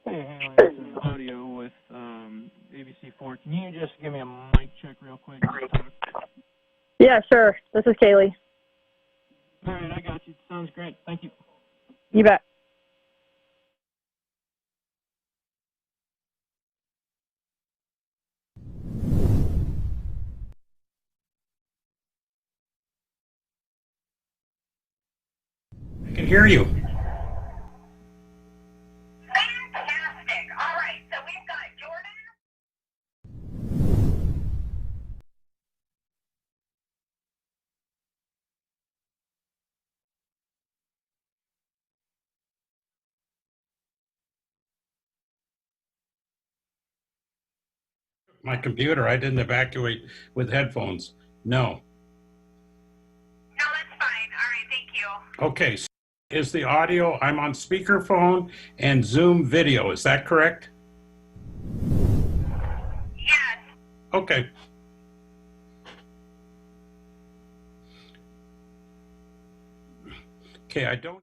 Hey, Haley, this is audio with ABC4. Can you just give me a mic check real quick? Just talk. Yeah, sure. This is Kaylee. All right, I got you. Sounds great. Thank you. You bet. I can hear you. Fantastic. All right, so we've got Jordan. My computer, I didn't evacuate with headphones. No. No, that's fine. All right, thank you. Okay, so is the audio, I'm on speakerphone and Zoom video, is that correct? Yes. Okay. Okay, I don't.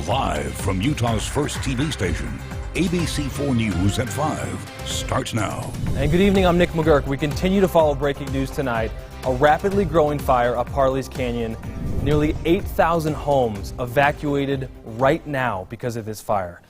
Live from Utah's first TV station, ABC4 News at 5 starts now. And good evening, I'm Nick McGurk. We continue to follow breaking news tonight. A rapidly growing fire up Parleys Canyon. Nearly 8,000 homes evacuated right now because of this fire.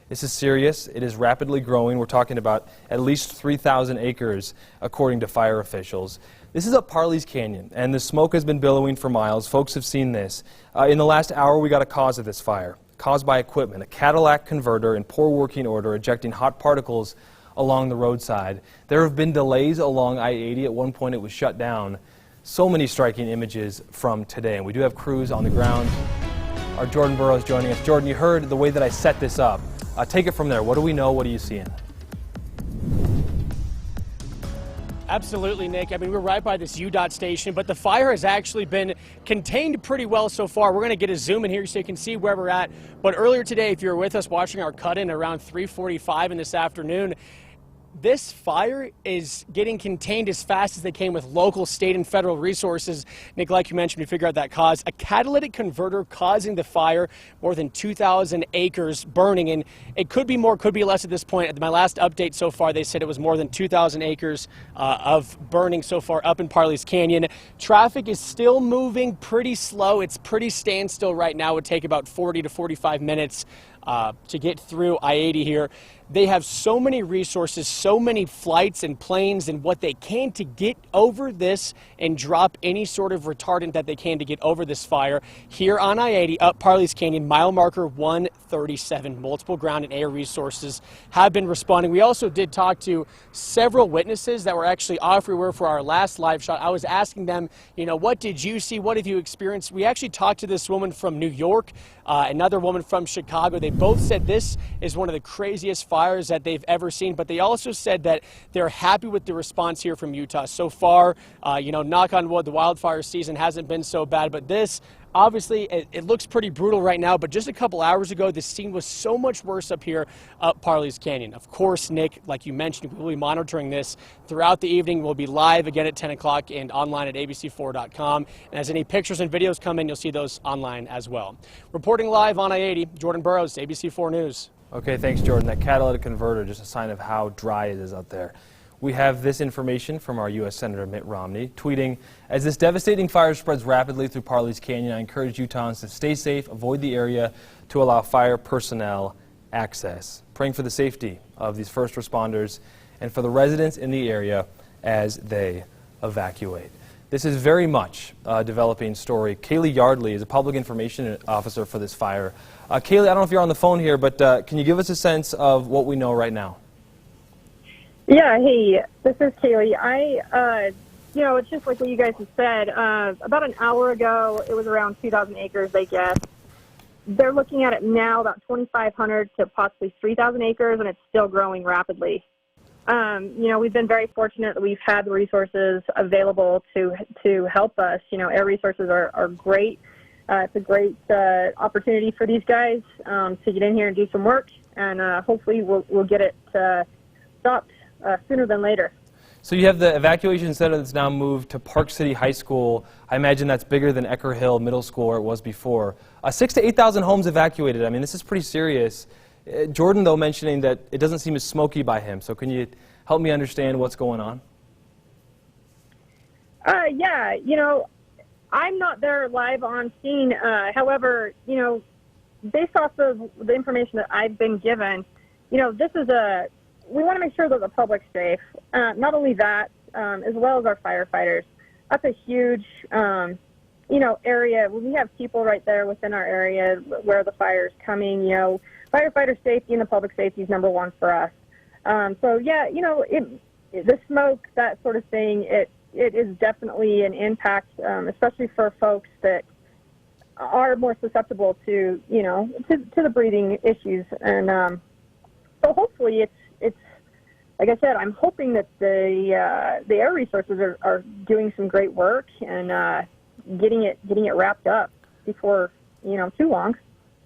This is serious. It is rapidly growing. We're talking about at least 3,000 acres, according to fire officials. This is up Parleys Canyon, and the smoke has been billowing for miles. Folks have seen this. In the last hour, we got a cause of this fire, caused by equipment, a Cadillac converter in poor working order, ejecting hot particles along the roadside. There have been delays along I-80. At one point, it was shut down. So many striking images from today, and we do have crews on the ground. Our Jordan Burroughs joining us. Jordan, you heard the way that I set this up. Take it from there. What do we know? What are you seeing? Absolutely, Nick. I mean, we're right by this UDOT station, but the fire has actually been contained pretty well so far. We're going to get a zoom in here so you can see where we're at. But earlier today, if you were with us watching our cut-in around 3:45 in this afternoon, this fire is getting contained as fast as they can with local, state, and federal resources. Nick, like you mentioned, we figured out that cause. A catalytic converter causing the fire, more than 2,000 acres burning. And it could be more, could be less at this point. At my last update so far, they said it was more than 2,000 acres of burning so far up in Parleys Canyon. Traffic is still moving pretty slow. It's pretty standstill right now. It would take about 40 to 45 minutes to get through I-80 here. They have so many resources, so many flights and planes and what they can to get over this and drop any sort of retardant that they can to get over this fire. Here on I-80 up Parleys Canyon, mile marker 137. Multiple ground and air resources have been responding. We also did talk to several witnesses that were actually off. We were for our last live shot. I was asking them, you know, what did you see? What have you experienced? We actually talked to this woman from New York, another woman from Chicago. They both said this is one of the craziest fires that they've ever seen, but they also said that they're happy with the response here from Utah. So far, you know, knock on wood, the wildfire season hasn't been so bad, but this, obviously, it looks pretty brutal right now, but just a couple hours ago, the scene was so much worse up here up Parleys Canyon. Of course, Nick, like you mentioned, we'll be monitoring this throughout the evening. We'll be live again at 10 o'clock and online at abc4.com. And as any pictures and videos come in, you'll see those online as well. Reporting live on I-80, Jordan Burroughs, ABC4 News. Okay, thanks, Jordan. That catalytic converter, just a sign of how dry it is out there. We have this information from our U.S. Senator Mitt Romney, tweeting, as this devastating fire spreads rapidly through Parleys Canyon, I encourage Utahns to stay safe, avoid the area to allow fire personnel access. Praying for the safety of these first responders and for the residents in the area as they evacuate. This is very much a developing story. Kaylee Yardley is a public information officer for this fire. Kaylee, I don't know if you're on the phone here, but can you give us a sense of what we know right now? Yeah, hey, this is Kaylee. You know, it's just like what you guys have said. About an hour ago, it was around 2,000 acres, they guess. They're looking at it now, about 2,500 to possibly 3,000 acres, and it's still growing rapidly. You know, we've been very fortunate that we've had the resources available to help us. You know, air resources are great. It's a great opportunity for these guys to get in here and do some work, and hopefully we'll get it stopped sooner than later. So you have the evacuation center that's now moved to Park City High School. I imagine that's bigger than Ecker Hill Middle School where it was before. 6,000 to 8,000 homes evacuated. I mean, this is pretty serious. Jordan, though, mentioning that it doesn't seem as smoky by him. So can you help me understand what's going on? Yeah, you know, I'm not there live on scene. However, you know, based off of the information that I've been given, you know, we want to make sure that the public's safe. Not only that, as well as our firefighters. That's a huge, you know, area. We have people right there within our area where the fire is coming. You know, firefighter safety and the public safety is number one for us. So yeah, you know, the smoke, that sort of thing, it is definitely an impact, especially for folks that are more susceptible to, you know, to the breathing issues. And so hopefully it's like I said, I'm hoping that the air resources are doing some great work and getting it wrapped up before, you know, too long.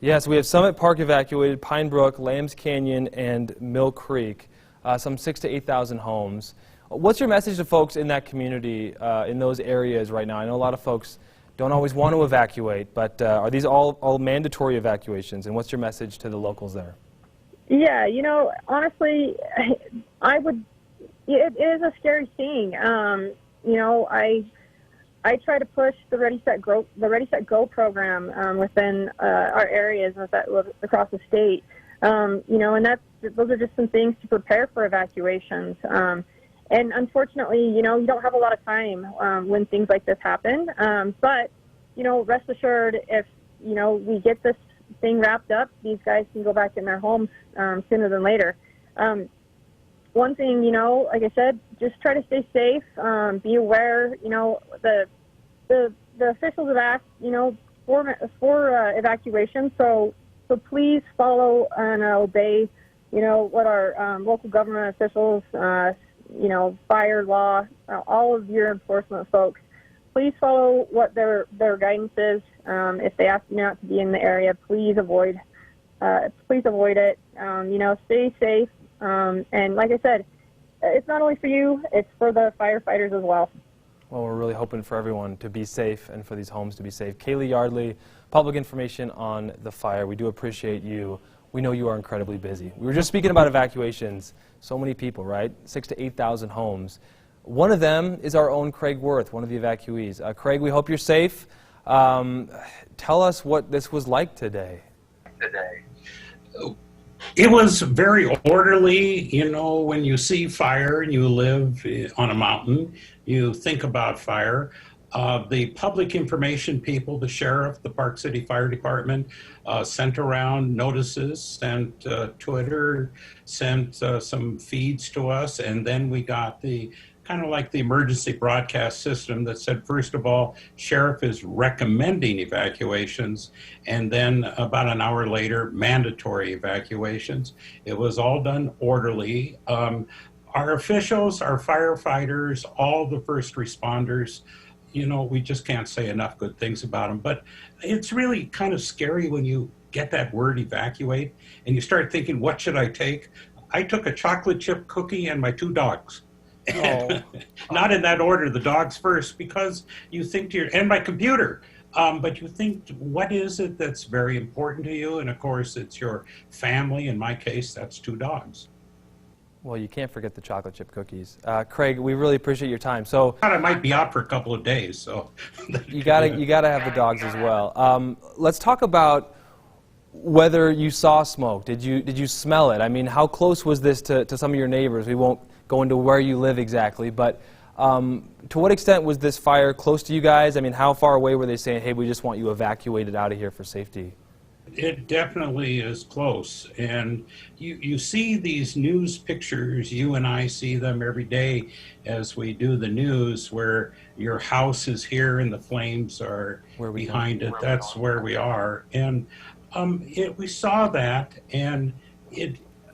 Yes, we have Summit Park evacuated, Pine Brook, Lambs Canyon, and Mill Creek, some 6,000 to 8,000 homes. What's your message to folks in that community, in those areas right now? I know a lot of folks don't always want to evacuate, but are these all mandatory evacuations? And what's your message to the locals there? Yeah, honestly, it is a scary thing. I try to push the Ready Set Go program within our areas across the state. And those are just some things to prepare for evacuations. And unfortunately, you don't have a lot of time when things like this happen. But rest assured, if we get this thing wrapped up, these guys can go back in their homes sooner than later. One thing, like I said, just try to stay safe. Be aware. The officials have asked, for evacuation. So please follow and obey, what our local government officials, fire law, all of your enforcement folks. Please follow what their guidance is. If they ask you not to be in the area, please avoid it. Stay safe. And like I said, it's not only for you, it's for the firefighters as well. Well, we're really hoping for everyone to be safe and for these homes to be safe. Kaylee Yardley, public information on the fire. We do appreciate you. We know you are incredibly busy. We were just speaking about evacuations. So many people, right? 6,000 to 8,000 homes. One of them is our own Craig Worth, one of the evacuees. Craig, we hope you're safe. Tell us what this was like today. It was very orderly. When you see fire and you live on a mountain, you think about fire. The public information people, the sheriff, the Park City Fire Department, sent around notices, sent Twitter, sent some feeds to us, and then we got the kind of like the emergency broadcast system that said, first of all, sheriff is recommending evacuations, and then about an hour later, mandatory evacuations. It was all done orderly. Our officials, our firefighters, all the first responders, we just can't say enough good things about them. But it's really kind of scary when you get that word evacuate and you start thinking, what should I take? I took a chocolate chip cookie and my 2 dogs. Oh. Not in that order, the dogs first, because you think and my computer. But you think, what is it that's very important to you? And of course, it's your family. In my case, that's 2 dogs. Well, you can't forget the chocolate chip cookies. Craig, we really appreciate your time. So I might be out for a couple of days, so you gotta have the dogs as well. Let's talk about whether you saw smoke. Did you smell it? I mean, how close was this to some of your neighbors? We won't go into where you live exactly, but to what extent was this fire close to you guys? I mean, how far away were they saying, hey, we just want you evacuated out of here for safety? It definitely is close, and you see these news pictures. You and I see them every day as we do the news, where your house is here and the flames are behind it. That's where we are, and we saw that, and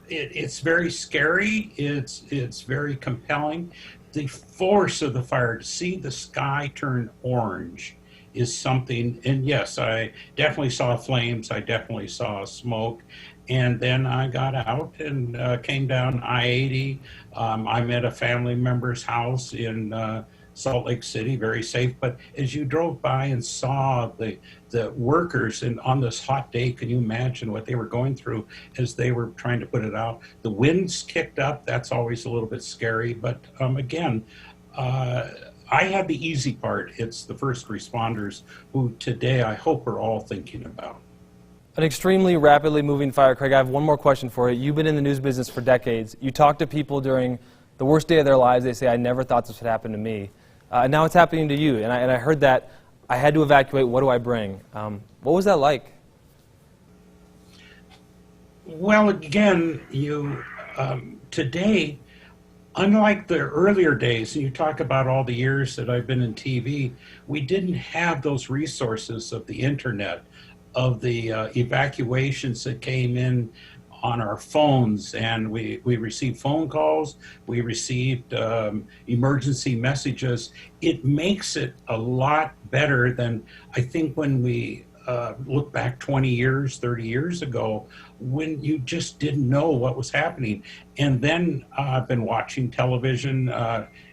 it's very scary. It's very compelling. The force of the fire, to see the sky turn orange, is something. And yes, I definitely saw flames. I definitely saw smoke. And then I got out and came down I-80. I'm at a family member's house in Salt Lake City, very safe. But as you drove by and saw the workers, and on this hot day, can you imagine what they were going through as they were trying to put it out? The winds kicked up. That's always a little bit scary. But again, I had the easy part. It's the first responders who today I hope are all thinking about. An extremely rapidly moving fire. Craig, I have one more question for you. You've been in the news business for decades. You talk to people during the worst day of their lives. They say, I never thought this would happen to me. Now it's happening to you. And I heard that I had to evacuate. What do I bring? What was that like? Well, again, today, unlike the earlier days, and you talk about all the years that I've been in TV, we didn't have those resources of the internet, of the evacuations that came in on our phones, and we received phone calls, we received emergency messages. It makes it a lot better than, I think, when we look back 20 years, 30 years ago, when you just didn't know what was happening. And then I've been watching television.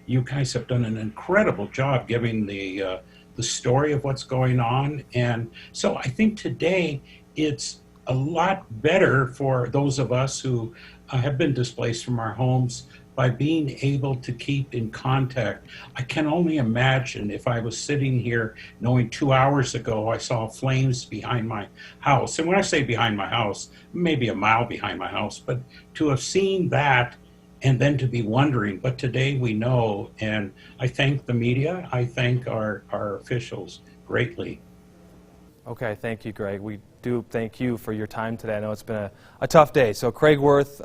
You guys have done an incredible job giving the the story of what's going on. And so I think today it's a lot better for those of us who have been displaced from our homes by being able to keep in contact. I can only imagine if I was sitting here knowing 2 hours ago I saw flames behind my house. And when I say behind my house, maybe a mile behind my house, but to have seen that and then to be wondering, but today we know, and I thank the media, I thank our officials greatly. Okay, thank you, Greg. We do thank you for your time today. I know it's been a tough day. So Craig Worth,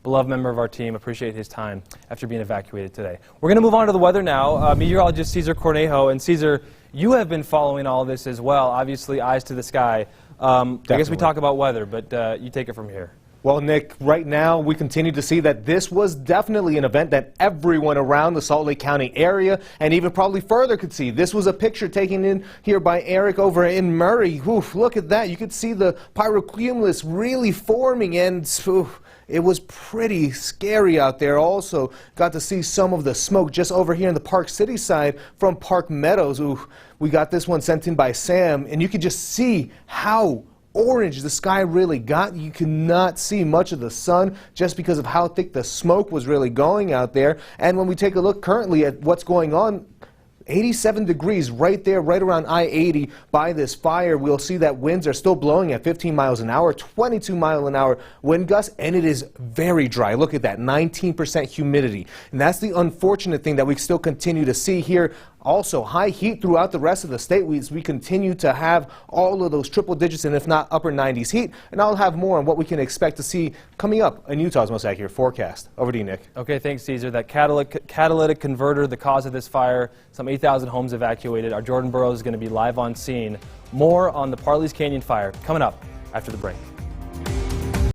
beloved member of our team, appreciate his time after being evacuated today. We're going to move on to the weather now. Meteorologist Cesar Cornejo. And Cesar, you have been following all this as well, obviously eyes to the sky. I guess we talk about weather, but you take it from here. Well, Nick, right now we continue to see that this was definitely an event that everyone around the Salt Lake County area and even probably further could see. This was a picture taken in here by Eric over in Murray. Oof, look at that. You could see the pyrocumulus really forming, and it was pretty scary out there. Also got to see some of the smoke just over here in the Park City side from Park Meadows. Ooh, we got this one sent in by Sam, and you could just see how orange the sky really got. You could not see much of the sun just because of how thick the smoke was really going out there. And when we take a look currently at what's going on, 87 degrees right there, right around I-80 by this fire. We'll see that winds are still blowing at 15 miles an hour, 22 mile an hour wind gusts, and it is very dry. Look at that, 19% humidity. And that's the unfortunate thing that we still continue to see here. Also, high heat throughout the rest of the state. We continue to have all of those triple digits and if not upper 90s heat. And I'll have more on what we can expect to see coming up in Utah's most accurate forecast. Over to you, Nick. Okay, thanks, Cesar. That catalytic converter, the cause of this fire, some 8,000 homes evacuated. Our Jordan Burroughs is going to be live on scene. More on the Parleys Canyon fire coming up after the break.